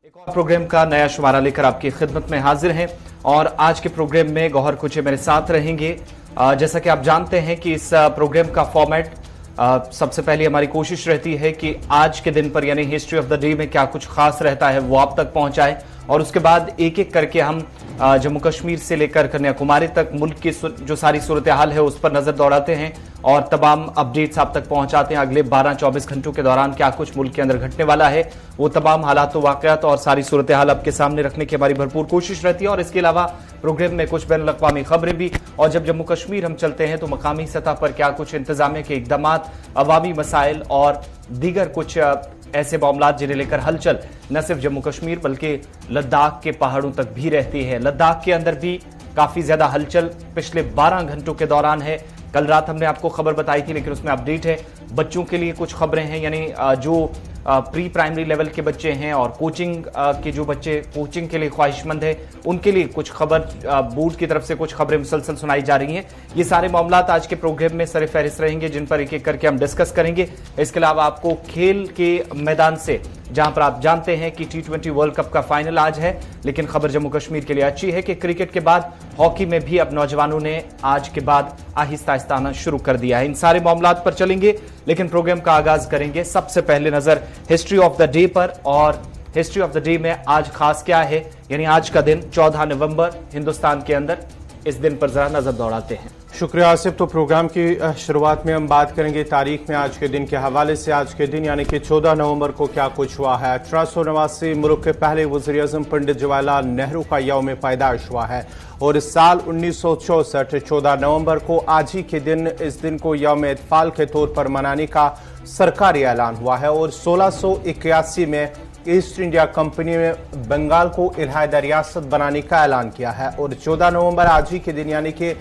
एक और प्रोग्राम का नया शुमारा लेकर आपकी खिदमत में हाजिर हैं और आज के प्रोग्राम में गौहर कुचे मेरे साथ रहेंगे। जैसा कि आप जानते हैं कि इस प्रोग्राम का फॉर्मेट सबसे पहले हमारी कोशिश रहती है कि आज के दिन पर यानी हिस्ट्री ऑफ द डे में क्या कुछ खास रहता है वो आप तक पहुंचाएं और उसके बाद एक एक करके हम जम्मू कश्मीर से लेकर कन्याकुमारी तक मुल्क की जो सारी सूरत हाल है उस पर नजर दौड़ाते हैं और तमाम अपडेट्स आप तक पहुंचाते हैं। अगले 12-24 घंटों के दौरान क्या कुछ मुल्क के अंदर घटने वाला है वो तमाम हालात वाकयात और सारी सूरत हाल आपके सामने रखने की हमारी भरपूर कोशिश रहती है। और इसके अलावा प्रोग्राम में कुछ बैनुल अक़वामी खबरें भी, और जब जम्मू कश्मीर हम चलते हैं तो मकामी सतह पर क्या कुछ इंतजामिया के इकदाम, अवामी मसाइल और दीगर कुछ ऐसे मामलात जिन्हें लेकर हलचल न सिर्फ जम्मू कश्मीर बल्कि लद्दाख के पहाड़ों तक भी रहती है। लद्दाख के अंदर भी काफी ज्यादा हलचल पिछले 12 घंटों के दौरान है। कल रात हमने आपको खबर बताई थी लेकिन उसमें अपडेट है। बच्चों के लिए कुछ खबरें हैं, यानी जो प्री प्राइमरी लेवल के बच्चे हैं और कोचिंग के जो बच्चे कोचिंग के लिए ख्वाहिशमंद है उनके लिए कुछ खबर, बोर्ड की तरफ से कुछ खबरें मुसलसल सुनाई जा रही हैं। ये सारे मामलात आज के प्रोग्राम में सर फहरिस्त रहेंगे जिन पर एक एक करके हम डिस्कस करेंगे। इसके अलावा आपको खेल के मैदान से, जहां पर आप जानते हैं कि T20 वर्ल्ड कप का फाइनल आज है, लेकिन खबर जम्मू कश्मीर के लिए अच्छी है कि क्रिकेट के बाद हॉकी में भी अब नौजवानों ने आज के बाद आहिस्ता आहिस्ता आना शुरू कर दिया है। इन सारे मामलात पर चलेंगे लेकिन प्रोग्राम का आगाज करेंगे सबसे पहले नजर हिस्ट्री ऑफ द डे पर। और हिस्ट्री ऑफ द डे में आज खास क्या है, यानी आज का दिन 14 नवंबर हिंदुस्तान के अंदर, इस दिन पर जरा नजर दौड़ाते हैं। शुक्रिया आसिफ। तो प्रोग्राम की शुरुआत में हम बात करेंगे तारीख में आज के दिन के हवाले से। आज के दिन यानी कि 14 नवंबर को क्या कुछ हुआ है। 1889 मुल्क के पहले वज़ीर-ए-आज़म पंडित जवाहरलाल नेहरू का यौम पैदाइश हुआ है और इस साल 1964 14 नवंबर को आज ही के दिन इस दिन को यौम इत्फाल के तौर पर मनाने का सरकारी ऐलान हुआ है। और 1681 में ईस्ट इंडिया कंपनी ने बंगाल को इलाहाई रियासत बनाने का ऐलान किया है। और 14 नवंबर आज ही के दिन यानी कि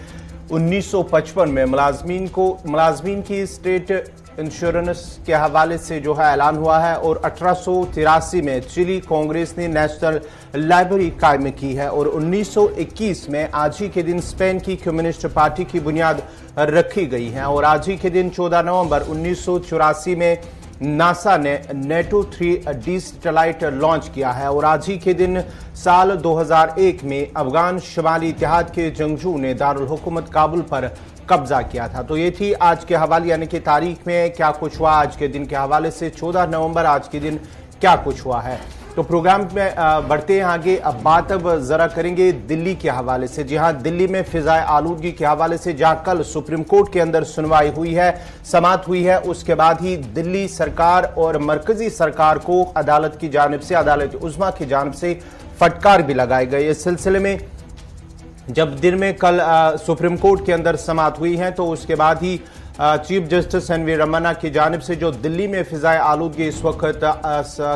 1955 में मुलाजमीन की स्टेट इंश्योरेंस के हवाले से जो है ऐलान हुआ है। और 1883 में चिली कांग्रेस ने नेशनल लाइब्रेरी कायम की है। और 1921 में आज ही के दिन स्पेन की कम्युनिस्ट पार्टी की बुनियाद रखी गई है। और आज ही के दिन 14 नवंबर 1984 में नासा ने नेटो 3D सैटेलाइट लॉन्च किया है। और आज ही के दिन साल 2001 में अफगान शमाली इत्तेहाद के जंगजू ने दारुल हुकूमत काबुल पर कब्जा किया था। तो ये थी आज के हवाले यानी कि तारीख में क्या कुछ हुआ आज के दिन के हवाले से। 14 नवंबर आज के दिन क्या कुछ हुआ है। तो प्रोग्राम में बढ़ते हैं आगे। अब बात जरा करेंगे दिल्ली के हवाले से। जी हाँ, दिल्ली में फिजाए आलूदगी के हवाले से जहां कल सुप्रीम कोर्ट के अंदर सुनवाई हुई है, समाअत हुई है, उसके बाद ही दिल्ली सरकार और मरकजी सरकार को अदालत की जानिब से, अदालत उज़्मा की जानिब से फटकार भी लगाए गए। इस सिलसिले में जब दिन में कल सुप्रीम कोर्ट के अंदर समाअत हुई है तो उसके बाद ही chief justice N V Ramana की जानिब से जो दिल्ली में फिजाए आलूदगी इस वक्त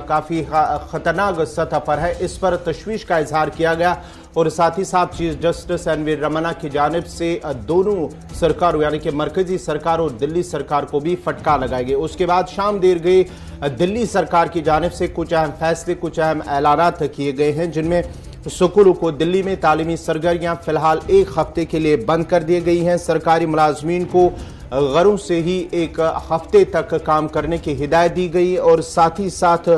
काफ़ी ख़तरनाक सतह पर है, इस पर तशवीश का इजहार किया गया। और साथ ही साथ chief justice N V Ramana की जानिब से दोनों सरकारों यानी कि मरकजी सरकार और दिल्ली सरकार को भी फटकार लगाए गए। उसके बाद शाम देर गई दिल्ली सरकार की जानिब से कुछ अहम फैसले, कुछ अहम ऐलानात किए गए हैं जिनमें स्कूलों को दिल्ली में तालीमी सरगर्मियाँ फिलहाल एक हफ्ते के लिए बंद कर दी गई हैं। सरकारी मुलाजमीन को घरों से ही एक हफ्ते तक काम करने की हिदायत दी गई और साथ ही साथ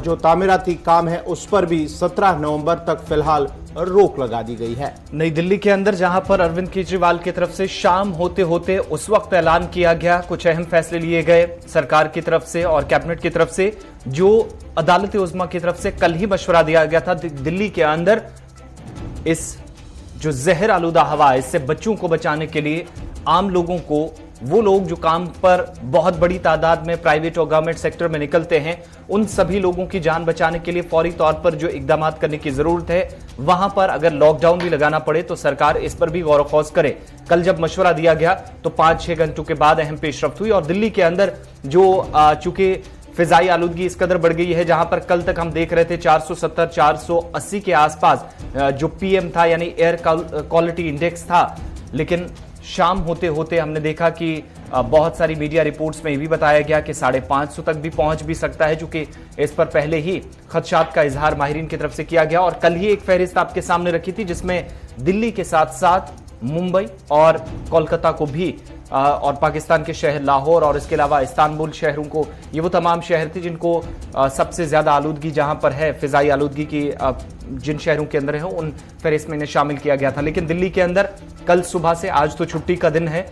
जो तामीराती काम है उस पर भी 17 नवंबर तक फिलहाल रोक लगा दी गई है। नई दिल्ली के अंदर जहां पर अरविंद केजरीवाल की तरफ से शाम होते होते उस वक्त ऐलान किया गया, कुछ अहम फैसले लिए गए सरकार की तरफ से और कैबिनेट की तरफ से, जो अदालत उज़्मा की तरफ से कल ही मशवरा दिया गया था। दिल्ली के अंदर इस जो जहर आलूदा हवा, इससे बच्चों को बचाने के लिए आम लोगों को, वो लोग जो काम पर बहुत बड़ी तादाद में प्राइवेट और गवर्नमेंट सेक्टर में निकलते हैं, उन सभी लोगों की जान बचाने के लिए फौरी तौर पर जो इकदाम करने की जरूरत है, वहां पर अगर लॉकडाउन भी लगाना पड़े तो सरकार इस पर भी गौर खौज करे। कल जब मशवरा दिया गया तो 5-6 घंटों के बाद अहम पेशरफ्त हुई और दिल्ली के अंदर जो चूंकि फिजाई आलूदगी इस कदर बढ़ गई है, जहां पर कल तक हम देख रहे थे 470-480 के आसपास जो PM था यानी एयर क्वालिटी इंडेक्स था, लेकिन शाम होते होते हमने देखा कि बहुत सारी मीडिया रिपोर्ट्स में ये भी बताया गया कि 550 तक भी पहुंच भी सकता है, चूंकि इस पर पहले ही खदशात का इजहार माहिरीन की तरफ से किया गया। और कल ही एक फहरिस्त आपके सामने रखी थी जिसमें दिल्ली के साथ साथ मुंबई और कोलकाता को भी और पाकिस्तान के शहर लाहौर और इसके अलावा इस्तांबुल शहरों को, ये वो तमाम शहर थे जिनको सबसे ज्यादा आलूदगी जहां पर है, फिजाई आलूदगी की जिन शहरों के अंदर है उन फहरिस्त में इन्हें शामिल किया गया था। लेकिन दिल्ली के अंदर कल सुबह से, आज तो छुट्टी का दिन है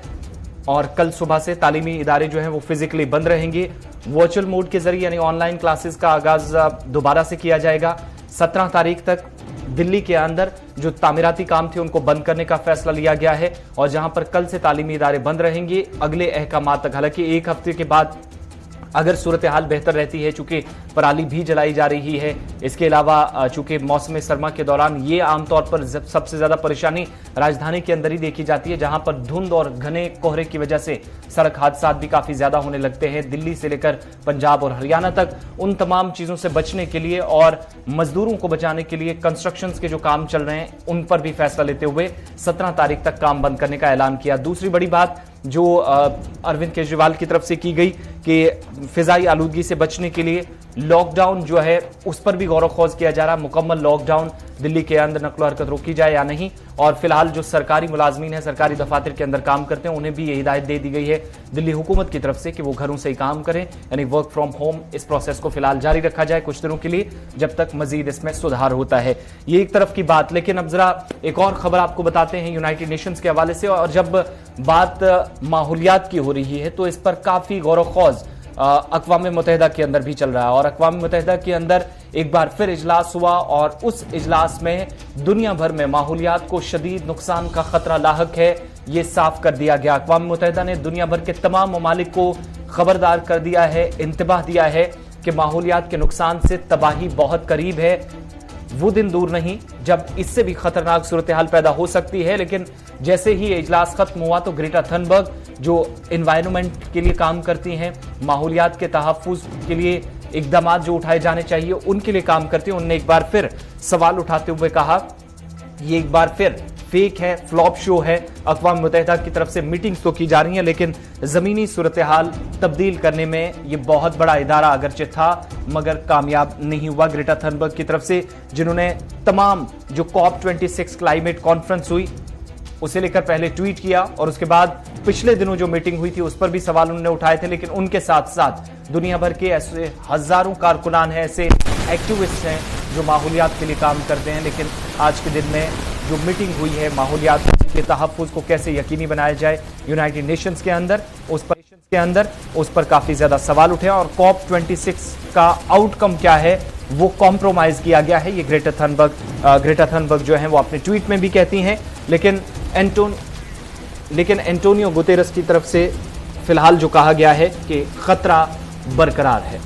और कल सुबह से तालीमी इदारे जो हैं वो फिजिकली बंद रहेंगे। वर्चुअल मोड के जरिए यानी ऑनलाइन क्लासेस का आगाज दोबारा से किया जाएगा। 17 तारीख तक दिल्ली के अंदर जो तामीराती काम थे उनको बंद करने का फैसला लिया गया है और जहां पर कल से तालीमी इदारे बंद रहेंगे अगले अहकामात तक। हालांकि एक हफ्ते के बाद अगर सूरत हाल बेहतर रहती है, चूंकि पराली भी जलाई जा रही है, इसके अलावा चूंकि मौसम सरमा के दौरान ये आमतौर पर सबसे ज्यादा परेशानी राजधानी के अंदर ही देखी जाती है, जहां पर धुंध और घने कोहरे की वजह से सड़क हादसा भी काफी ज्यादा होने लगते हैं। दिल्ली से लेकर पंजाब और हरियाणा तक उन तमाम चीजों से बचने के लिए और मजदूरों को बचाने के लिए कंस्ट्रक्शन के जो काम चल रहे हैं उन पर भी फैसला लेते हुए 17 तारीख तक काम बंद करने का ऐलान किया। दूसरी बड़ी बात जो अरविंद केजरीवाल की तरफ से की गई कि फिजाई आलूदगी से बचने के लिए लॉकडाउन जो है उस पर भी गौर खौज किया जा रहा है। मुकम्मल लॉकडाउन दिल्ली के अंदर नकलो हरकत रोकी जाए या नहीं, और फिलहाल जो सरकारी मुलाजमीन है, सरकारी दफातर के अंदर काम करते हैं, उन्हें भी ये हिदायत दे दी गई है दिल्ली हुकूमत की तरफ से कि वो घरों से ही काम करें, यानी वर्क फ्रॉम होम। इस प्रोसेस को फिलहाल जारी रखा जाए कुछ दिनों के लिए जब तक मजीद इसमें सुधार होता है। ये एक तरफ की बात, लेकिन अब जरा एक और खबर आपको बताते हैं यूनाइटेड नेशंस के हवाले से। और जब बात माहौलियात की हो रही है तो इस पर काफी गौर खौज अक़वाम मुत्तहिदा के अंदर भी चल रहा है और अक़वाम मुत्तहिदा के अंदर एक बार फिर इजलास हुआ और उस इजलास में दुनिया भर में माहौलियात को शदीद नुकसान का खतरा लाहक है, ये साफ कर दिया गया। अक़वाम मुत्तहिदा ने दुनिया भर के तमाम ममालिक को खबरदार कर दिया है, इंतबाह दिया है कि माहौलियात के नुकसान से तबाही बहुत करीब है। वो दिन दूर नहीं जब इससे भी खतरनाक सूरत हाल पैदा हो सकती है। लेकिन जैसे ही इजलास खत्म हुआ तो ग्रेटा थनबर्ग जो एनवायरनमेंट के लिए काम करती हैं, माहौलियात के तहफ़्फ़ुज़ के लिए इक़दामात जो उठाए जाने चाहिए उनके लिए काम करती हैं, उन्होंने एक बार फिर सवाल उठाते हुए कहा ये एक बार फिर फेक है, फ्लॉप शो है। अक़वाम मुत्तहिदा की तरफ से मीटिंग्स तो की जा रही हैं लेकिन ज़मीनी सूरत हाल तब्दील करने में ये बहुत बड़ा इदारा अगरचे था मगर कामयाब नहीं हुआ। ग्रेटा थनबर्ग की तरफ से जिन्होंने तमाम जो COP26 क्लाइमेट कॉन्फ्रेंस हुई उसे लेकर पहले ट्वीट किया और उसके बाद पिछले दिनों जो मीटिंग हुई थी उस पर भी सवाल उन्होंने उठाए थे, लेकिन उनके साथ साथ दुनिया भर के ऐसे हजारों कारकुनान हैं, ऐसे एक्टिविस्ट हैं जो माहौलियात के लिए काम करते हैं। लेकिन आज के दिन में जो मीटिंग हुई है माहौलियात के तहफ़्फ़ुज़ को कैसे यकीनी बनाया जाए यूनाइटेड नेशंस के अंदर, उस पर काफी ज्यादा सवाल उठे और COP26 का आउटकम क्या है वो कॉम्प्रोमाइज किया गया है, ये ग्रेटा थनबर्ग जो है वो अपने ट्वीट में भी कहती हैं। लेकिन एंटोनियो गुतेरस की तरफ से फिलहाल जो कहा गया है कि खतरा बरकरार है।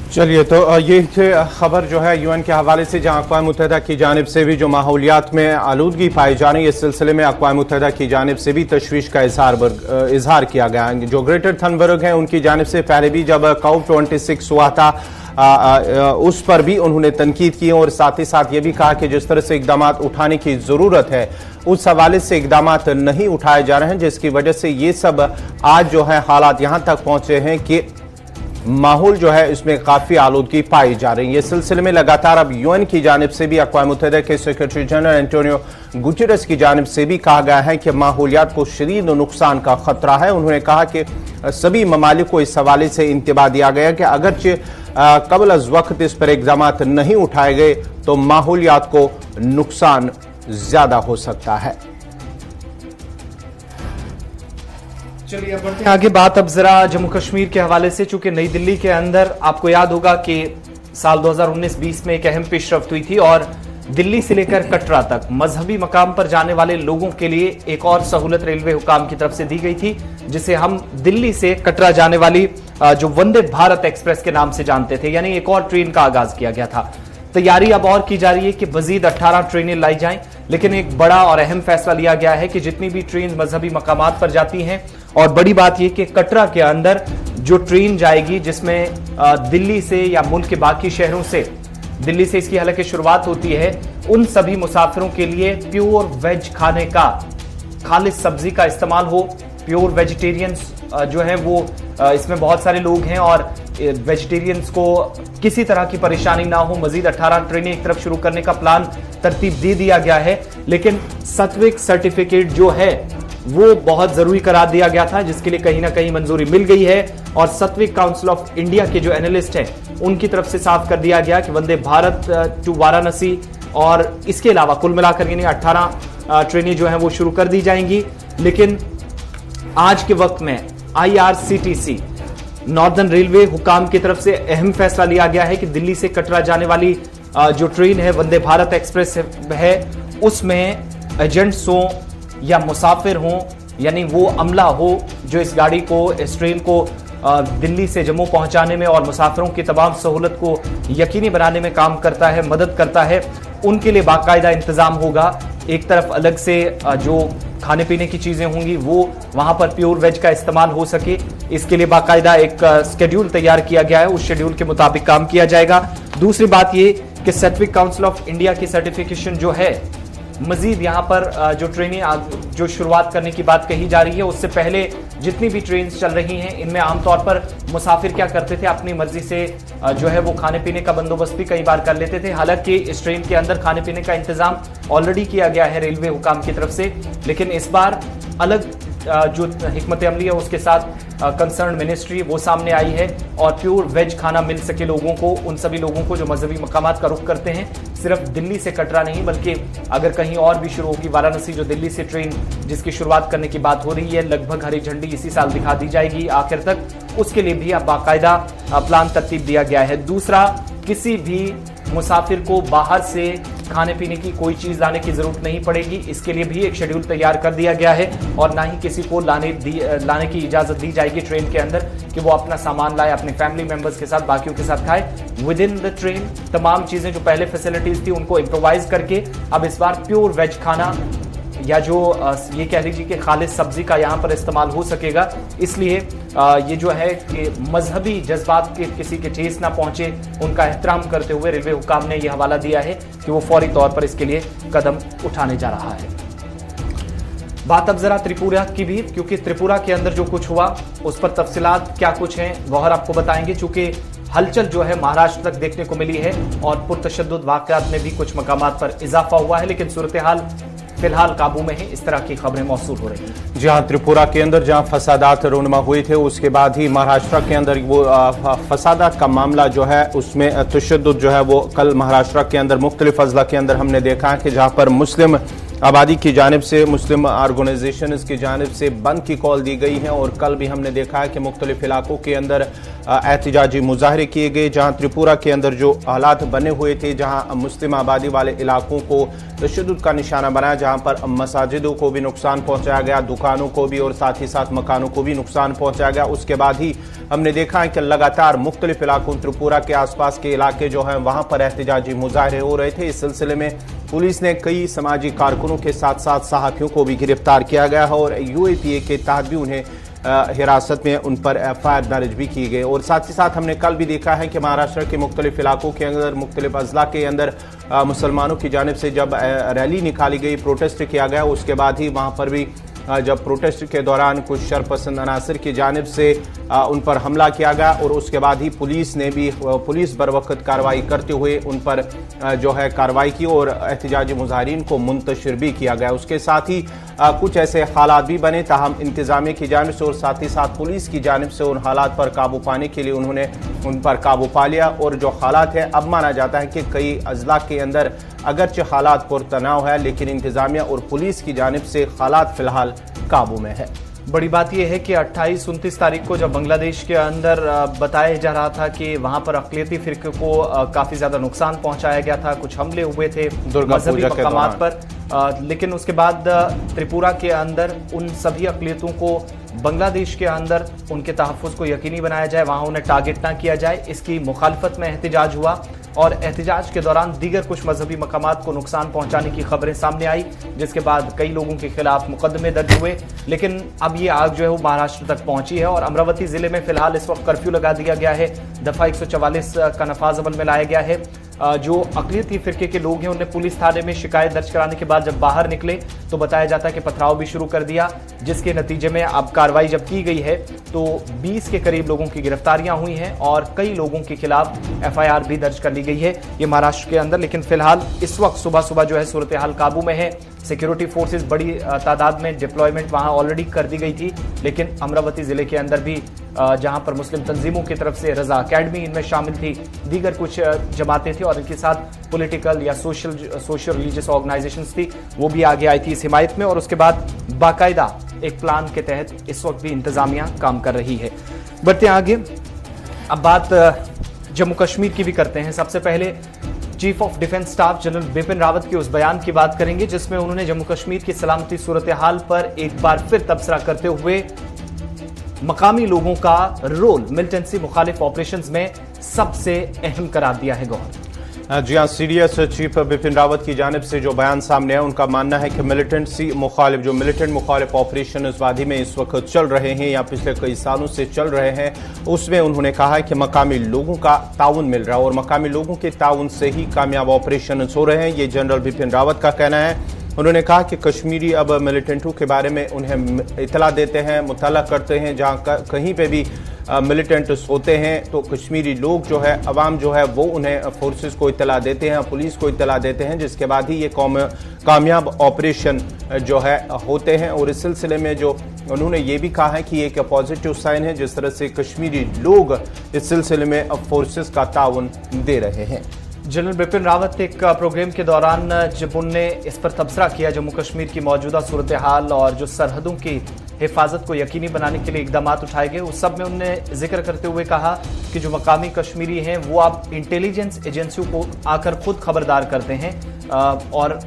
चलिए, तो ये खबर जो है यूएन के हवाले से, जहां अक़वाम मुत्तहिदा की जानिब से भी जो माहौलियात में आलूदगी पाई जा रही है इस सिलसिले में अक़वाम मुत्तहिदा की जानिब से भी तशवीश का इजहार किया गया। जो ग्रेटर थनबर्ग हैं उनकी जानिब से पहले भी जब COP26 हुआ था उस पर भी उन्होंने तनकीद की और साथ ही साथ ये भी कहा कि जिस तरह से इक़दामात उठाने की ज़रूरत है उस हवाले से इक़दामात नहीं उठाए जा रहे हैं, जिसकी वजह से ये सब आज जो है हालात यहाँ तक पहुँचे हैं कि माहौल जो है इसमें काफी आलूदगी पाई जा रही है। इस सिलसिले में लगातार अब यूएन की जानिब से भी अक़वाम मुत्तहिदा के सेक्रेटरी जनरल एंटोनियो गुटेरस की जानिब से भी कहा गया है कि माहौलियात को शदीद नुकसान का खतरा है। उन्होंने कहा कि सभी ममालिक को इस हवाले से इंतबाह दिया गया कि अगरचे कबल अज़ वक्त इस पर इक़दामात नहीं उठाए गए तो माहौलियात को नुकसान ज्यादा हो सकता है। चलिए अब बढ़ते हैं आगे। बात अब जरा जम्मू कश्मीर के हवाले से, चूंकि नई दिल्ली के अंदर आपको याद होगा कि साल 2019-20 में एक अहम पेशरफ्त हुई थी और दिल्ली से लेकर कटरा तक मजहबी मकाम पर जाने वाले लोगों के लिए एक और सहूलत रेलवे हुकाम की तरफ से दी गई थी, जिसे हम दिल्ली से कटरा जाने वाली जो वंदे भारत एक्सप्रेस के नाम से जानते थे, यानी एक और ट्रेन का आगाज किया गया था। तैयारी अब और की जा रही है कि मजीद 18 ट्रेनें लाई जाएं, लेकिन एक बड़ा और अहम फैसला लिया गया है कि जितनी भी ट्रेन मजहबी मकामात पर जाती हैं, और बड़ी बात यह कि कटरा के अंदर जो ट्रेन जाएगी जिसमें दिल्ली से या मुल्क के बाकी शहरों से, दिल्ली से इसकी हालांकि शुरुआत होती है, उन सभी मुसाफिरों के लिए प्योर वेज खाने का, खालिस सब्जी का इस्तेमाल हो। प्योर वेजिटेरियंस जो है वो इसमें बहुत सारे लोग हैं और वेजिटेरियंस को किसी तरह की परेशानी ना हो, मजीद 18 ट्रेनें एक तरफ शुरू करने का प्लान तरतीब दे दिया गया है। लेकिन सत्विक सर्टिफिकेट जो है वो बहुत जरूरी करार दिया गया था, जिसके लिए कहीं ना कहीं मंजूरी मिल गई है। और सत्विक काउंसिल ऑफ इंडिया के जो एनालिस्ट हैं उनकी तरफ से साफ कर दिया गया कि वंदे भारत टू वाराणसी और इसके अलावा कुल मिलाकर यानी 18 ट्रेनें जो हैं वो शुरू कर दी जाएंगी। लेकिन आज के वक्त में IRCTC नॉर्दर्न रेलवे हुकाम की तरफ से अहम फैसला लिया गया है कि दिल्ली से कटरा जाने वाली जो ट्रेन है वंदे भारत एक्सप्रेस है उसमें एजेंट्स हो या मुसाफिर हो, यानी वो अमला हो जो इस गाड़ी को, इस ट्रेन को दिल्ली से जम्मू पहुंचाने में और मुसाफिरों की तमाम सहूलत को यकीनी बनाने में काम करता है, मदद करता है, उनके लिए बाकायदा इंतजाम होगा। एक तरफ अलग से जो खाने पीने की चीजें होंगी वो वहां पर प्योर वेज का इस्तेमाल हो सके, इसके लिए बाकायदा एक शेड्यूल तैयार किया गया है, उस शेड्यूल के मुताबिक काम किया जाएगा। दूसरी बात ये कि सत्विक काउंसिल ऑफ इंडिया की सर्टिफिकेशन जो है, मजीद यहां पर जो ट्रेनें जो शुरुआत करने की बात कही जा रही है, उससे पहले जितनी भी ट्रेन चल रही हैं इनमें आमतौर पर मुसाफिर क्या करते थे, अपनी मर्जी से जो है वो खाने पीने का बंदोबस्त भी कई बार कर लेते थे। हालांकि इस ट्रेन के अंदर खाने पीने का इंतजाम ऑलरेडी किया गया है रेलवे हुकाम की तरफ से, लेकिन इस बार अलग जो हिकमत अमली है उसके साथ कंसर्न मिनिस्ट्री वो सामने आई है और प्योर वेज खाना मिल सके लोगों को, उन सभी लोगों को जो मजहबी मकामात का रुख करते हैं, सिर्फ दिल्ली से कटरा नहीं बल्कि अगर कहीं और भी शुरू होगी, वाराणसी जो दिल्ली से ट्रेन जिसकी शुरुआत करने की बात हो रही है, लगभग हरी झंडी इसी साल दिखा दी जाएगी आखिर तक, उसके लिए भी अब बाकायदा प्लान तरतीब दिया गया है। दूसरा, किसी भी मुसाफिर को बाहर से खाने पीने की कोई चीज लाने की जरूरत नहीं पड़ेगी, इसके लिए भी एक शेड्यूल तैयार कर दिया गया है और ना ही किसी को लाने की इजाजत दी जाएगी ट्रेन के अंदर कि वो अपना सामान लाए, अपने फैमिली मेंबर्स के साथ, बाकियों के साथ खाए। विद इन द ट्रेन तमाम चीजें जो पहले फैसिलिटीज थी उनको इम्प्रोवाइज करके अब इस बार प्योर वेज खाना या जो ये कह लीजिए कि खालिस सब्जी का यहाँ पर इस्तेमाल हो सकेगा। इसलिए ये जो है कि मजहबी जज्बात के किसी के ठेस ना पहुंचे, उनका एहतराम करते हुए रेलवे हुकाम ने यह हवाला दिया है कि वो फौरी तौर पर इसके लिए कदम उठाने जा रहा है। बात अब जरा त्रिपुरा की भी, क्योंकि त्रिपुरा के अंदर जो कुछ हुआ उस पर तफसीलात क्या कुछ हैं गौहर आपको बताएंगे, चूंकि हलचल जो है महाराष्ट्र तक देखने को मिली है और पुरतशद्दुद वाकयात में भी कुछ मकामात पर इजाफा हुआ है, लेकिन सूरत हाल फिलहाल काबू में है। इस तरह की खबरें मौसूल हो रही हैं। जी हाँ, त्रिपुरा के अंदर जहां फसादात रूनुमा हुए थे उसके बाद ही महाराष्ट्र के अंदर वो फसादात का मामला जो है उसमें तशद्दुद जो है वो कल महाराष्ट्र के अंदर मुख्तलिफ अजला के अंदर हमने देखा है कि जहां पर मुस्लिम आबादी की जानिब से, मुस्लिम ऑर्गेनाइजेशन की जानिब से बंद की कॉल दी गई है और कल भी हमने देखा है कि मुख्तलिफ इलाकों के अंदर एहतजाजी मुजाहरे किए गए। जहां त्रिपुरा के अंदर जो हालात बने हुए थे, जहां मुस्लिम आबादी वाले इलाकों को तशद्दुद का निशाना बनाया, जहां पर मसाजिदों को भी नुकसान पहुंचाया गया, दुकानों को भी और साथ ही साथ मकानों को भी नुकसान पहुंचाया गया। उसके बाद ही हमने देखा है कि लगातार मुख्तलिफ इलाकों, त्रिपुरा के आसपास के इलाके जो हैं वहां पर एहतजाजी मुजाहरे हो रहे थे। इस सिलसिले में पुलिस ने कई समाजी कारकुनों के साथ साथ सहाफ़ियों को भी गिरफ्तार किया गया है और UAPA के तहत भी उन्हें हिरासत में उन पर FIR दर्ज भी की गई। और साथ ही साथ हमने कल भी देखा है कि महाराष्ट्र के मुख्तलिफ इलाकों के अंदर, मुख्तलिफ अजला के अंदर मुसलमानों की जानिब से जब रैली निकाली गई, प्रोटेस्ट किया गया, उसके बाद ही वहाँ पर भी जब प्रोटेस्ट के दौरान कुछ शरपसंद अनासर की जानिब से उन पर हमला किया गया और उसके बाद ही पुलिस ने भी बर वक्त कार्रवाई करते हुए उन पर जो है कार्रवाई की और एहतजाजी मुजाहिरीन को मुंतशिर भी किया गया। उसके साथ ही कुछ ऐसे हालात भी बने, ताहम इंतजामिया की जानिब से और साथ ही साथ पुलिस की जानिब से उन हालात पर काबू पाने के लिए उन्होंने उन पर काबू पा लिया। और जो हालात है, अब माना जाता है कि कई अजला के अंदर अगरचे हालात पुरतनाव है, लेकिन इंतजामिया और पुलिस की जानिब से हालात फिलहाल काबू में है। बड़ी बात यह है कि 28-29 तारीख को जब बांग्लादेश के अंदर बताया जा रहा था कि वहां पर अक़लियती फिरके को काफी ज्यादा नुकसान पहुंचाया गया था, कुछ हमले हुए थे मजहबी मकामात पर, लेकिन उसके बाद त्रिपुरा के अंदर उन सभी अक़लियतों को बांग्लादेश के अंदर उनके तहफ़्फ़ुज़ को यकीनी बनाया जाए, वहां उन्हें टारगेट ना किया जाए, इसकी मुखालफत में एहतजाज हुआ और एहतजाज के दौरान दीगर कुछ मजहबी मकामात को नुकसान पहुंचाने की खबरें सामने आई, जिसके बाद कई लोगों के खिलाफ मुकदमे दर्ज हुए। लेकिन अब ये आग जो है वो महाराष्ट्र तक पहुंची है और अमरावती जिले में फिलहाल इस वक्त कर्फ्यू लगा दिया गया है, दफा 144 का नफाज अमल में लाया गया है। जो अक़लियती फिरके के लोग हैं उन्हें पुलिस थाने में शिकायत दर्ज कराने के बाद जब बाहर निकले तो बताया जाता है कि पथराव भी शुरू कर दिया, जिसके नतीजे में अब कार्रवाई जब की गई है तो 20 के करीब लोगों की गिरफ्तारियां हुई हैं और कई लोगों के खिलाफ FIR भी दर्ज कर ली गई है ये महाराष्ट्र के अंदर। लेकिन फिलहाल इस वक्त सुबह सुबह जो है सूरत हाल काबू में है। सिक्योरिटी फोर्सेस बड़ी तादाद में डिप्लॉयमेंट वहां ऑलरेडी कर दी गई थी, लेकिन अमरावती जिले के अंदर भी जहां पर मुस्लिम तंजीमों की तरफ से रजा अकेडमी इनमें शामिल थी, दीगर कुछ जमातें थी और इनके साथ पॉलिटिकल या सोशल रिलीजियस ऑर्गेनाइजेशंस थी, वो भी आगे आई थी इस हिमायत में। और उसके बाद बाकायदा एक प्लान के तहत इस वक्त भी इंतजामिया काम कर रही है। बढ़ते आगे, अब बात जम्मू कश्मीर की भी करते हैं। सबसे पहले chief of defence staff general Bipin Rawat के उस बयान की बात करेंगे जिसमें उन्होंने जम्मू कश्मीर की सलामती सूरत हाल पर एक बार फिर तबसरा करते हुए मकामी लोगों का रोल मिलिटेंसी मुखालिफ ऑपरेशंस में सबसे अहम करार दिया है। गौर जी हाँ, सीडीएस चीफ बिपिन रावत की जानिब से जो बयान सामने है उनका मानना है कि मिलिटेंसी मुखालिफ जो मिलिटेंट मुखालिफ ऑपरेशन इस वादी में इस वक्त चल रहे हैं या पिछले कई सालों से चल रहे हैं, उसमें उन्होंने कहा है कि मकामी लोगों का ताउन मिल रहा है और मकामी लोगों के ताउन से ही कामयाब ऑपरेशन हो रहे हैं। ये जनरल बिपिन रावत का कहना है। उन्होंने कहा कि कश्मीरी अब मिलिटेंटों के बारे में उन्हें इतला देते हैं, मुताला करते हैं, जहाँ कहीं पे भी मिलिटेंट्स होते हैं तो कश्मीरी लोग जो है, अवाम जो है वो उन्हें फोर्सेस को इतला देते हैं, पुलिस को इतला देते हैं, जिसके बाद ही ये कामयाब ऑपरेशन जो है होते हैं। और इस सिलसिले में जो उन्होंने ये भी कहा है कि एक पॉजिटिव साइन है जिस तरह से कश्मीरी लोग इस सिलसिले में फोर्सेस का ताउन दे रहे हैं। जनरल बिपिन रावत एक प्रोग्राम के दौरान जब उनने इस पर तबसरा किया जम्मू कश्मीर की मौजूदा सूरत हाल और जो सरहदों की हिफाजत को यकीनी बनाने के लिए इकदाम उठाए गए, उस सब में उन्होंने जिक्र करते हुए कहा कि जो मकामी कश्मीरी हैं वो आप इंटेलिजेंस एजेंसियों को आकर खुद खबरदार करते हैं और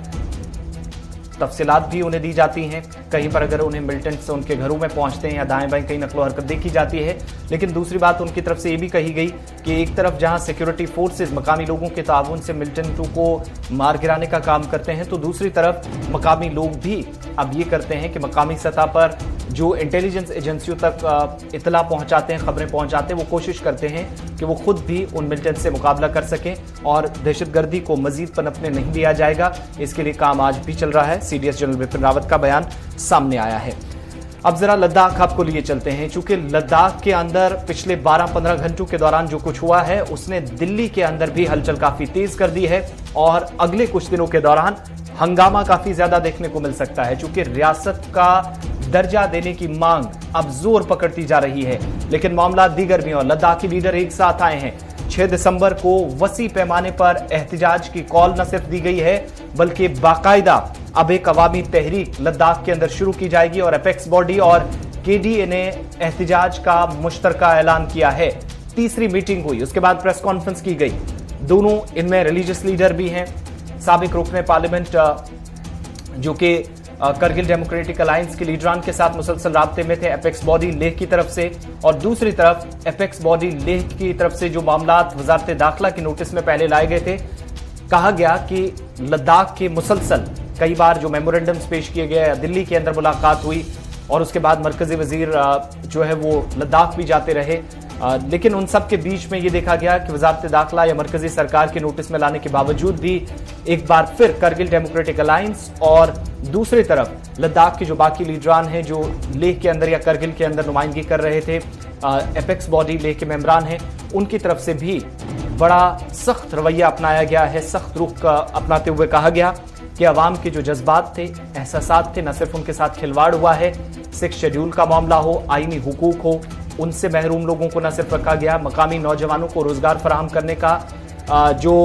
तफसीलात भी उन्हें दी जाती हैं। कहीं पर अगर उन्हें मिलिटेंट्स उनके घरों में पहुंचते हैं या दाएं बाएं कहीं नकलो हरकत देखी जाती है। लेकिन दूसरी बात उनकी तरफ से ये भी कही गई कि एक तरफ जहां सिक्योरिटी फोर्सेस मकामी लोगों के ताउन से मिलिटेंटों को मार गिराने का काम करते हैं, तो दूसरी तरफ मकामी लोग भी अब ये करते हैं कि मकामी सतह पर जो इंटेलिजेंस एजेंसियों तक इतला पहुंचाते हैं, खबरें पहुंचाते हैं, वो कोशिश करते हैं कि वो खुद भी उन मिलिटेंट्स से मुकाबला कर सकें और दहशतगर्दी को मजीद पनपने नहीं दिया जाएगा। इसके लिए काम आज भी चल रहा है। सीडीएस जनरल बिपिन रावत का बयान सामने आया है। अब जरा लद्दाख आपको लिए चलते हैं, चूंकि लद्दाख के अंदर पिछले 12-15 घंटों के दौरान जो कुछ हुआ है उसने दिल्ली के अंदर भी हलचल काफी तेज कर दी है और अगले कुछ दिनों के दौरान हंगामा काफी ज्यादा देखने को मिल सकता है, चूंकि रियासत का दर्जा देने की मांग अब जोर पकड़ती जा रही है। लेकिन मामला दीगर भी और लद्दाखी लीडर एक साथ आए हैं। 6 दिसंबर को वसी पैमाने पर एहतिजाज की कॉल न सिर्फ दी गई है बल्कि बाकायदा अब एक अवामी तहरीक लद्दाख के अंदर शुरू की जाएगी और एपेक्स बॉडी और KDA ने एहतिजाज का मुश्तरका ऐलान किया है। तीसरी मीटिंग हुई, उसके बाद प्रेस कॉन्फ्रेंस की गई। दोनों इनमें रिलीजियस लीडर भी हैं। साबिक रुकने पार्लियामेंट जो कि करगिल डेमोक्रेटिक अलायंस के लीडरान के साथ मुसलसल राब्ते में थे एपेक्स बॉडी लेह की तरफ से, और दूसरी तरफ एपेक्स बॉडी लेह की तरफ से जो मामला वजारत दाखिला के नोटिस में पहले लाए गए थे, कहा गया कि लद्दाख के मुसलसल कई बार जो मेमोरेंडम्स पेश किए गए, दिल्ली के अंदर मुलाकात हुई और उसके बाद मरकजी वजीर जो है वो लद्दाख भी जाते रहे, लेकिन उन सब के बीच में ये देखा गया कि वजारत दाखिला या मरकजी सरकार के नोटिस में लाने के बावजूद भी एक बार फिर करगिल डेमोक्रेटिक अलायंस और दूसरी तरफ लद्दाख के जो बाकी लीडरान हैं जो लेह के अंदर या करगिल के अंदर नुमाइंदगी कर रहे थे, एपेक्स बॉडी लेह के मेंबरान हैं, उनकी तरफ से भी बड़ा सख्त रवैया अपनाया गया है। सख्त रुख अपनाते हुए कहा गया कि अवाम के जो जज्बात थे, एहसासात थे, न सिर्फ उनके साथ खिलवाड़ हुआ है, 6 शेड्यूल का मामला हो, आईनी हुकूक हो, उनसे महरूम लोगों को न सिर्फ रखा गया, मकामी नौजवानों को रोजगार फराहम करने का जो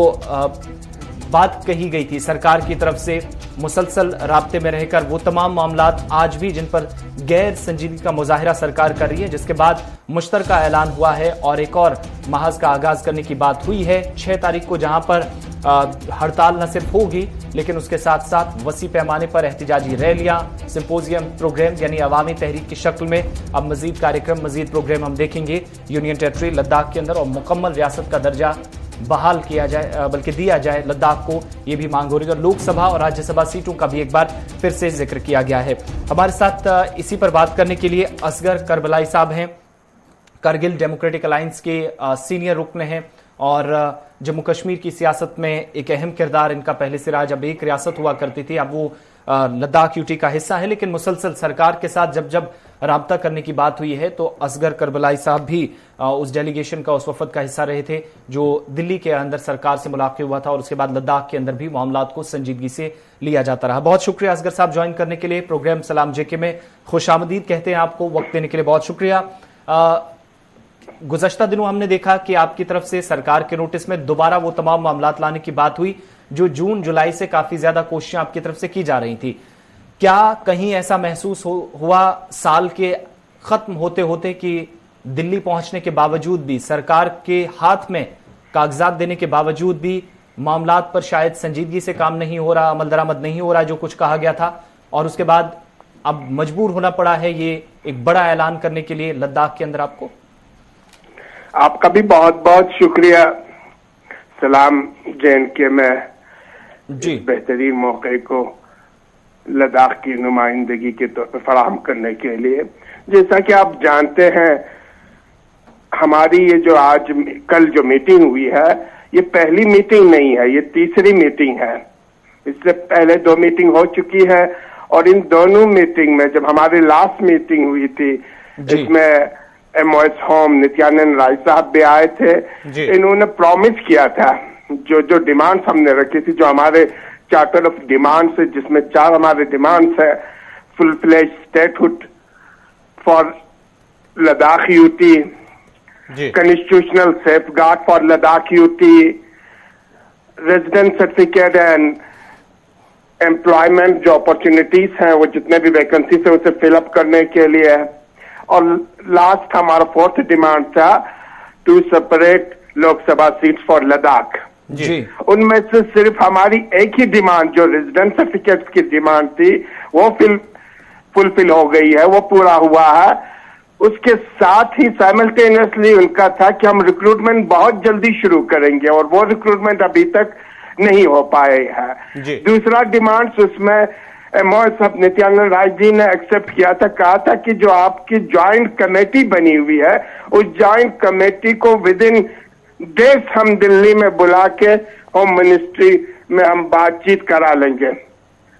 बात कही गई थी सरकार की तरफ से मुसलसल राब्ते में रहकर, वो तमाम मामलात आज भी जिन पर गैर संजीदगी का मुजाहिरा सरकार कर रही है, जिसके बाद मुश्तरका ऐलान हुआ है और एक और महाज का आगाज करने की बात हुई है 6 तारीख को, जहां पर हड़ताल न सिर्फ होगी लेकिन उसके साथ साथ वसी पैमाने पर एहतिजाजी रैलियां, सिंपोजियम प्रोग्राम यानी अवामी तहरीक की शक्ल में अब मजीद कार्यक्रम, मजीद प्रोग्राम हम देखेंगे यूनियन टेरिटरी लद्दाख के अंदर और मुकम्मल रियासत का दर्जा बहाल किया जाए, बल्कि दिया जाए लद्दाख को, ये भी मांग हो रही है। और लोकसभा और राज्यसभा सीटों का भी एक बार फिर से जिक्र किया गया है। हमारे साथ इसी पर बात करने के लिए असगर करबलाई साहब हैं, करगिल डेमोक्रेटिक अलायंस के सीनियर रुकन हैं और जम्मू कश्मीर की सियासत में एक अहम किरदार इनका पहले से रहा। जब एक रियासत हुआ करती थी, अब वो लद्दाख यूटी का हिस्सा है, लेकिन मुसलसल सरकार के साथ जब जब राब्ता करने की बात हुई है तो असगर करबलाई साहब भी उस डेलीगेशन का, उस वफद का हिस्सा रहे थे जो दिल्ली के अंदर सरकार से मुलाकात हुआ था, और उसके बाद लद्दाख के अंदर भी मामलात को संजीदगी से लिया जाता रहा। बहुत शुक्रिया असगर साहब ज्वाइन करने के लिए। प्रोग्राम सलाम जेके में खुशामदीद कहते हैं आपको, वक्त देने के लिए बहुत शुक्रिया। गुज़श्ता दिनों हमने देखा कि आपकी तरफ से सरकार के नोटिस में दोबारा वो तमाम मामलात लाने की बात हुई जो जून जुलाई से काफी ज्यादा कोशिशें आपकी तरफ से की जा रही थी। क्या कहीं ऐसा महसूस हुआ साल के खत्म होते होते कि दिल्ली पहुंचने के बावजूद भी, सरकार के हाथ में कागजात देने के बावजूद भी मामलात पर शायद संजीदगी से काम नहीं हो रहा, अमल दरामद नहीं हो रहा जो कुछ कहा गया था, और उसके बाद अब मजबूर होना पड़ा है ये एक बड़ा ऐलान करने के लिए लद्दाख के अंदर आपको? आपका भी बहुत बहुत शुक्रिया सलाम JNK में जी बेहतरीन मौके को लद्दाख की नुमाइंदगी के तौर पर फराहम करने के लिए। जैसा कि आप जानते हैं, हमारी ये जो आज कल जो मीटिंग हुई है, ये पहली मीटिंग नहीं है, ये तीसरी मीटिंग है। इससे पहले 2 मीटिंग हो चुकी है, और इन दोनों मीटिंग में जब हमारी लास्ट मीटिंग हुई थी, इसमें MOS होम नित्यानंद राय साहब भी आए थे। इन्होंने प्रॉमिस किया था जो डिमांड्स हमने रखी थी, जो हमारे चार्टर ऑफ डिमांड्स है, जिसमें 4 हमारे डिमांड्स है: full fledge statehood for Ladakh UT, constitutional safeguard for Ladakh UT, resident certificate and employment जो अपॉर्चुनिटीज हैं, वो जितने भी वैकेंसीज है उसे फिलअप करने के लिए। और लास्ट हमारा 4th डिमांड था 2 separate Lok Sabha seats for Ladakh. जी उनमें से सिर्फ हमारी एक ही डिमांड जो रेजिडेंट सर्टिफिकेट्स की डिमांड थी वो फुलफिल हो गई है, वो पूरा हुआ है। उसके साथ ही साइमल्टेनियसली उनका था कि हम रिक्रूटमेंट बहुत जल्दी शुरू करेंगे, और वो रिक्रूटमेंट अभी तक नहीं हो पाए है। दूसरा डिमांड उसमें MOS साहब नित्यानंद राय जी ने एक्सेप्ट किया था, कहा था कि जो आपकी ज्वाइंट कमेटी बनी हुई है, उस ज्वाइंट कमेटी को विद इन डेज हम दिल्ली में बुला के होम मिनिस्ट्री में हम बातचीत करा लेंगे।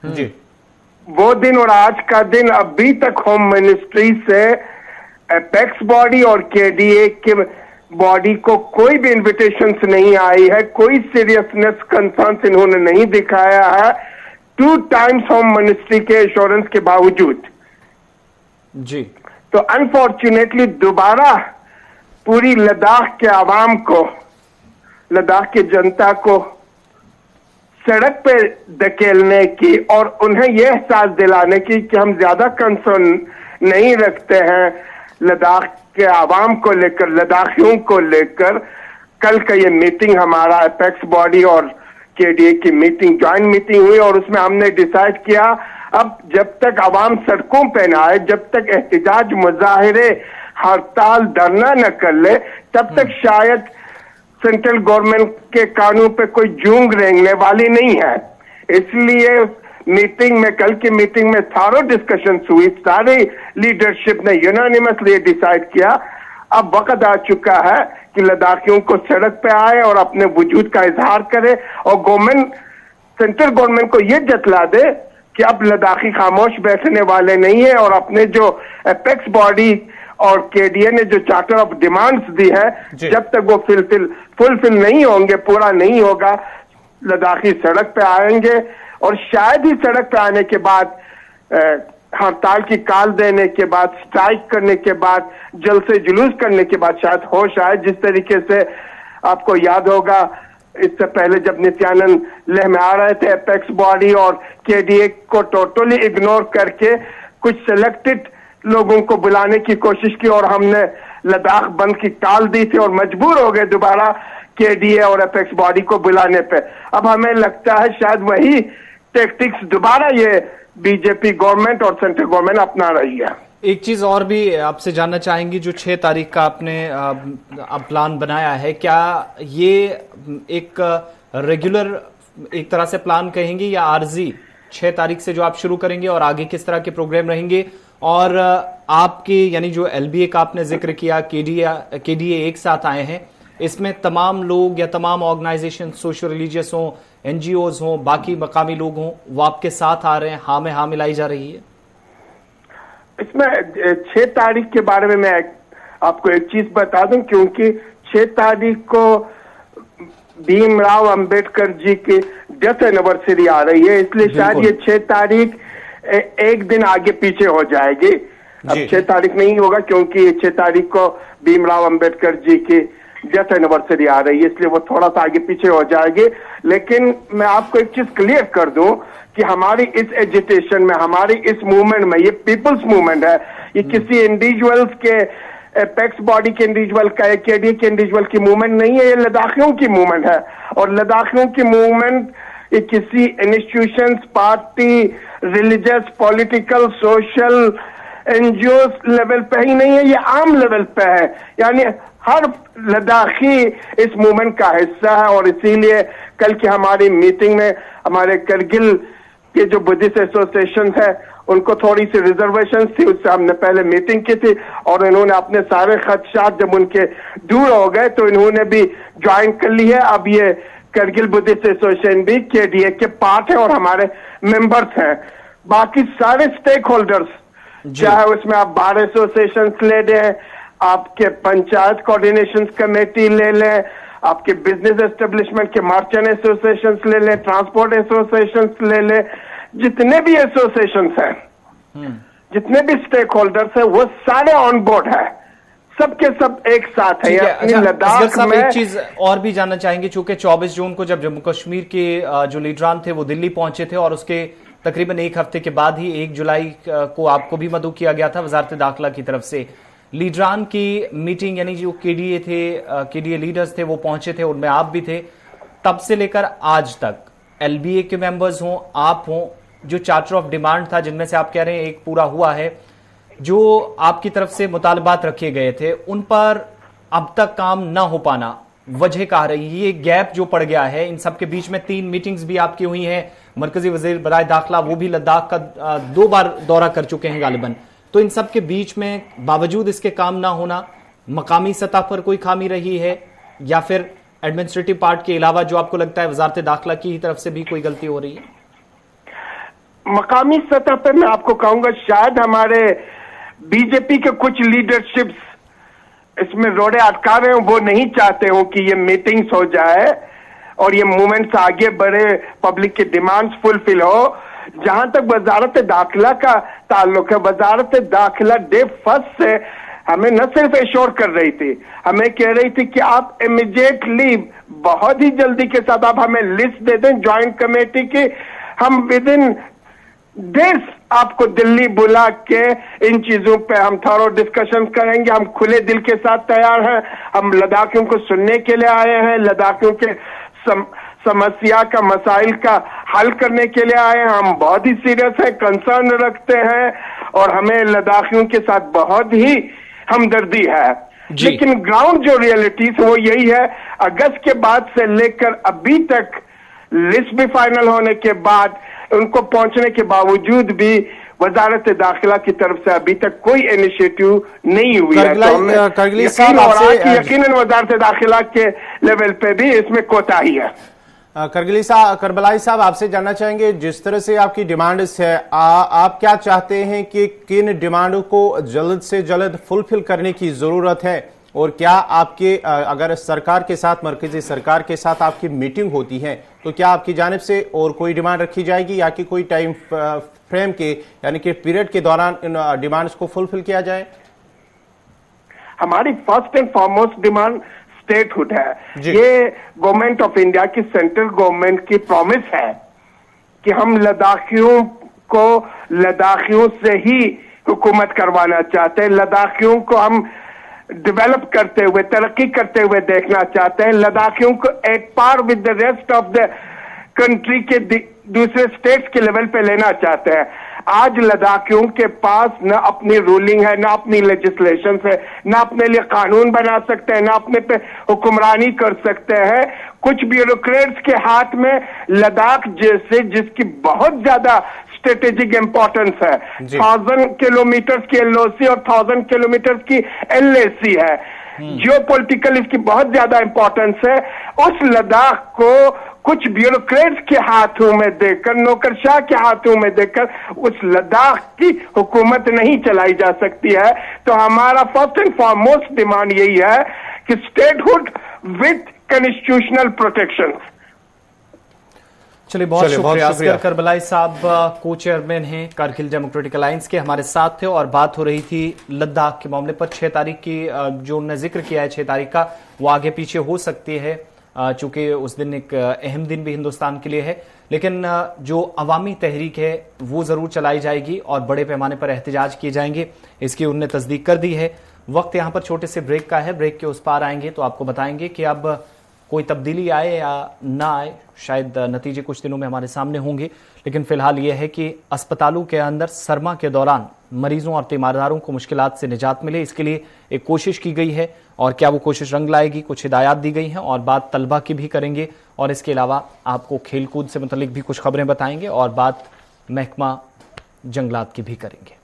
जी वो दिन और आज का दिन अभी तक होम मिनिस्ट्री से एपेक्स बॉडी और KDA के बॉडी को कोई भी इन्विटेशन नहीं आई है, कोई सीरियसनेस कंसर्न इन्होंने नहीं दिखाया है, 2 टाइम्स होम मिनिस्ट्री के एश्योरेंस के बावजूद। जी तो अनफॉर्चुनेटली दोबारा पूरी लद्दाख के आवाम को, लद्दाख की जनता को सड़क पे धकेलने की और उन्हें यह एहसास दिलाने की कि हम ज्यादा कंसर्न नहीं रखते हैं लद्दाख के आवाम को लेकर, लद्दाखियों को लेकर। कल का ये मीटिंग हमारा एपेक्स बॉडी और KDA की मीटिंग, ज्वाइंट मीटिंग हुई, और उसमें हमने डिसाइड किया अब जब तक आवाम सड़कों पे ना आए, जब तक एहतजाज, मुजाहिरे, हड़ताल, धरना न कर ले, तब तक शायद सेंट्रल गवर्नमेंट के कानून पे कोई जूंग रेंगने वाली नहीं है। इसलिए मीटिंग में, कल की मीटिंग में थारो डिस्कशन हुई, सारी लीडरशिप ने यूनानिमसली डिसाइड किया अब वक्त आ चुका है कि लद्दाखियों को सड़क पे आए और अपने वजूद का इजहार करे, और गवर्नमेंट, सेंट्रल गवर्नमेंट को यह जतला दे कि अब लद्दाखी खामोश बैठने वाले नहीं है, और अपने जो एपेक्स बॉडी और KDA ने जो चार्टर ऑफ डिमांड्स दी है, जब तक वो फुलफिल नहीं होंगे, पूरा नहीं होगा, लद्दाखी सड़क पे आएंगे। और शायद ही सड़क पे आने के बाद, हड़ताल की काल देने के बाद, स्ट्राइक करने के बाद, जल से जुलूस करने के बाद शायद होश आए। जिस तरीके से आपको याद होगा, इससे पहले जब नित्यानंद लेह में आ रहे थे, एपेक्स बॉडी और KDA को टोटली इग्नोर करके कुछ सिलेक्टेड लोगों को बुलाने की कोशिश की, और हमने लद्दाख बंद की काल दी थी और मजबूर हो गए दोबारा KDA और एपेक्स बॉडी को बुलाने पे। अब हमें लगता है शायद वही टैक्टिक्स दोबारा ये बीजेपी गवर्नमेंट और सेंट्रल गवर्नमेंट अपना रही है। एक चीज और भी आपसे जानना चाहेंगे, जो 6 तारीख का आपने अब प्लान बनाया है, क्या ये एक रेगुलर एक तरह से प्लान कहेंगे या आरजी 6 तारीख से जो आप शुरू करेंगे, और आगे किस तरह के प्रोग्राम रहेंगे? और आपके यानी जो LBA का आपने जिक्र किया, KDA एक साथ आए हैं, इसमें तमाम लोग या तमाम ऑर्गेनाइजेशन, सोशल रिलीजियस हो, एनजीओज हो, बाकी मकामी लोग हों, वो आपके साथ आ रहे हैं, हाँ में हाँ मिलाई जा रही है? इसमें 6 तारीख के बारे में मैं आपको एक चीज बता दूं, क्योंकि 6 तारीख को भीमराव अंबेडकर जी की डेथ एनिवर्सरी आ रही है, इसलिए शायद ये 6 तारीख एक दिन आगे पीछे हो जाएगी। अब 6 तारीख नहीं होगा, क्योंकि 6 तारीख को भीमराव अंबेडकर जी की डेथ एनिवर्सरी आ रही है, इसलिए वो थोड़ा सा आगे पीछे हो जाएगी। लेकिन मैं आपको एक चीज क्लियर कर दूं कि हमारी इस एजिटेशन में, हमारी इस मूवमेंट में, ये पीपल्स मूवमेंट है, ये किसी इंडिविजुअल्स के, एपेक्स बॉडी के इंडिविजुअल का, केडीए के इंडिविजुअल की मूवमेंट नहीं है, ये लद्दाखियों की मूवमेंट है। और लद्दाखियों की मूवमेंट ये किसी institutions, party, religious, political, social, NGO level पे ही नहीं है, ये आम लेवल पे है। यानी हर लद्दाखी इस मूवमेंट का हिस्सा है। और इसीलिए कल की हमारी मीटिंग में हमारे करगिल के जो बुद्धिस्ट एसोसिएशन है, उनको थोड़ी सी रिजर्वेशन थी, उससे हमने पहले मीटिंग की थी, और इन्होंने अपने सारे खदशात जब उनके दूर हो गए तो इन्होंने भी ज्वाइन कर ली है। अब ये करगिल बुद्धिस्ट एसोसिएशन भी केडीए के पार्ट है और हमारे मेंबर्स हैं। बाकी सारे स्टेक होल्डर्स, चाहे उसमें आप बार एसोसिएशन ले लें, आपके पंचायत कोऑर्डिनेशन कमेटी ले लें, आपके बिजनेस एस्टेब्लिशमेंट के मर्चेंट एसोसिएशन ले लें, ट्रांसपोर्ट एसोसिएशन ले लें, जितने भी एसोसिएशन हैं, जितने भी स्टेक होल्डर्स हैं, वो सारे ऑन बोर्ड है, सबके सब एक साथ है। अच्छा, लद्दाख में एक चीज और भी जानना चाहेंगे, चूंकि 24 जून को जब जम्मू कश्मीर के जो लीडरान थे वो दिल्ली पहुंचे थे, और उसके तकरीबन एक हफ्ते के बाद ही 1 जुलाई को आपको भी मदऊ किया गया था वजारत दाखिला की तरफ से। लीडरान की मीटिंग, यानी जो केडीए थे, केडीए लीडर्स थे, वो पहुंचे थे, उनमें आप भी थे। तब से लेकर आज तक एलबीए के मेंबर्स हों, आप हों, जो चार्टर ऑफ डिमांड था, जिनमें से आप कह रहे हैं एक पूरा हुआ है, जो आपकी तरफ से मुतालबात रखे गए थे, उन पर अब तक काम ना हो पाना वजह कहा रही है? ये गैप जो पड़ गया है, इन सब के बीच में 3 मीटिंग्स भी आपकी हुई हैं, मरकजी वजीर बराए दाखिला वो भी लद्दाख का 2 बार दौरा कर चुके हैं गालिबन। तो इन सब के बीच में बावजूद इसके काम ना होना, मकामी सतह पर कोई खामी रही है, या फिर एडमिनिस्ट्रेटिव पार्ट के अलावा जो आपको लगता है वजारत दाखिला की तरफ से भी कोई गलती हो रही है? मकामी सतह पर मैं आपको कहूंगा, शायद हमारे बीजेपी के कुछ लीडरशिप्स इसमें रोड़े अटका रहे हो, वो नहीं चाहते हो कि ये मीटिंग्स हो जाए और ये मूवमेंट्स आगे बढ़े, पब्लिक की डिमांड्स फुलफिल हो। जहां तक वजारत दाखिला का ताल्लुक है, वजारत दाखिला डे फर्स्ट से हमें न सिर्फ एश्योर कर रही थी, हमें कह रही थी कि आप इमीडिएटली, बहुत ही जल्दी के साथ आप हमें लिस्ट दे दें ज्वाइंट कमेटी की, हम विद इन डेज आपको दिल्ली बुला के इन चीजों पे हम थॉरो डिस्कशन करेंगे। हम खुले दिल के साथ तैयार हैं, हम लद्दाखियों को सुनने के लिए आए हैं, लद्दाखियों के समस्या का, मसाइल का हल करने के लिए आए हैं। हम बहुत ही सीरियस हैं, कंसर्न रखते हैं, और हमें लद्दाखियों के साथ बहुत ही हमदर्दी है। लेकिन ग्राउंड जो रियलिटीज वो यही है, अगस्त के बाद से लेकर अभी तक लिस्ट भी फाइनल होने के बाद, उनको पहुंचने के बावजूद भी वजारत दाखिला की तरफ से अभी तक कोई इनिशिएटिव नहीं हुई है। तो हमें यकीनन वजारत दाखिला के लेवल पे भी इसमें कोताही है। करबलाई साहब, आपसे जानना चाहेंगे, जिस तरह से आपकी डिमांड्स है, आप क्या चाहते हैं कि किन डिमांडों को जल्द से जल्द फुलफिल करने की जरूरत है? और क्या आपके, अगर सरकार के साथ, मरकजी सरकार के साथ आपकी मीटिंग होती है, तो क्या आपकी जानिब से और कोई डिमांड रखी जाएगी, या कि कोई टाइम फ्रेम के, यानी कि पीरियड के दौरान इन डिमांड्स को फुलफिल किया जाए? हमारी first and foremost demand statehood है। ये गवर्नमेंट ऑफ इंडिया की, सेंट्रल गवर्नमेंट की प्रॉमिस है कि हम लद्दाखियों को लद्दाखियों से ही हुकूमत करवाना चाहते हैं, लद्दाखियों को हम डेवलप करते हुए, तरक्की करते हुए देखना चाहते हैं, लद्दाखियों को at par with the rest of the country के दूसरे स्टेट्स के लेवल पे लेना चाहते हैं। आज लद्दाखियों के पास न अपनी रूलिंग है, न अपनी लेजिस्लेशन है, न अपने लिए कानून बना सकते हैं, न अपने पे हुक्मरानी कर सकते हैं। कुछ ब्यूरोक्रेट्स के हाथ में लद्दाख जैसे, जिसकी बहुत ज्यादा स्ट्रेटेजिक इंपॉर्टेंस है। 1000 किलोमीटर की एलओसी और 1000 किलोमीटर की एलएसी है। जियोपॉलिटिकल इसकी बहुत ज्यादा इंपॉर्टेंस है। उस लद्दाख को कुछ ब्यूरोक्रेट्स के हाथों में देकर, नौकरशाह के हाथों में देकर उस लद्दाख की हुकूमत नहीं चलाई जा सकती है। तो हमारा फर्स्ट एंड फॉरमोस्ट डिमांड यही है कि स्टेटहुड विद कॉन्स्टिट्यूशनल प्रोटेक्शन। चलिए, बहुत शुक्रिया। असगर करबलाई साहब को चेयरमैन हैं कारगिल डेमोक्रेटिक अलायंस के, हमारे साथ थे और बात हो रही थी लद्दाख के मामले पर। 6 तारीख की जो उन्होंने जिक्र किया है 6 तारीख का, वो आगे पीछे हो सकती है चूंकि उस दिन एक अहम दिन भी हिंदुस्तान के लिए है। लेकिन जो अवामी तहरीक है वो जरूर चलाई जाएगी और बड़े पैमाने पर एहतजाज किए जाएंगे, इसकी उन्होंने तस्दीक कर दी है। वक्त यहां पर छोटे से ब्रेक का है, ब्रेक के उस पार आएंगे तो आपको बताएंगे कि अब कोई तब्दीली आए या ना आए। शायद नतीजे कुछ दिनों में हमारे सामने होंगे, लेकिन फिलहाल यह है कि अस्पतालों के अंदर सरमा के दौरान मरीजों और तीमारदारों को मुश्किलात से निजात मिले, इसके लिए एक कोशिश की गई है। और क्या वो कोशिश रंग लाएगी, कुछ हिदायत दी गई हैं और बात तलबा की भी करेंगे। और इसके अलावा आपको खेलकूद से मुतल्लिक भी कुछ खबरें बताएंगे और बात महकमा जंगलात की भी करेंगे।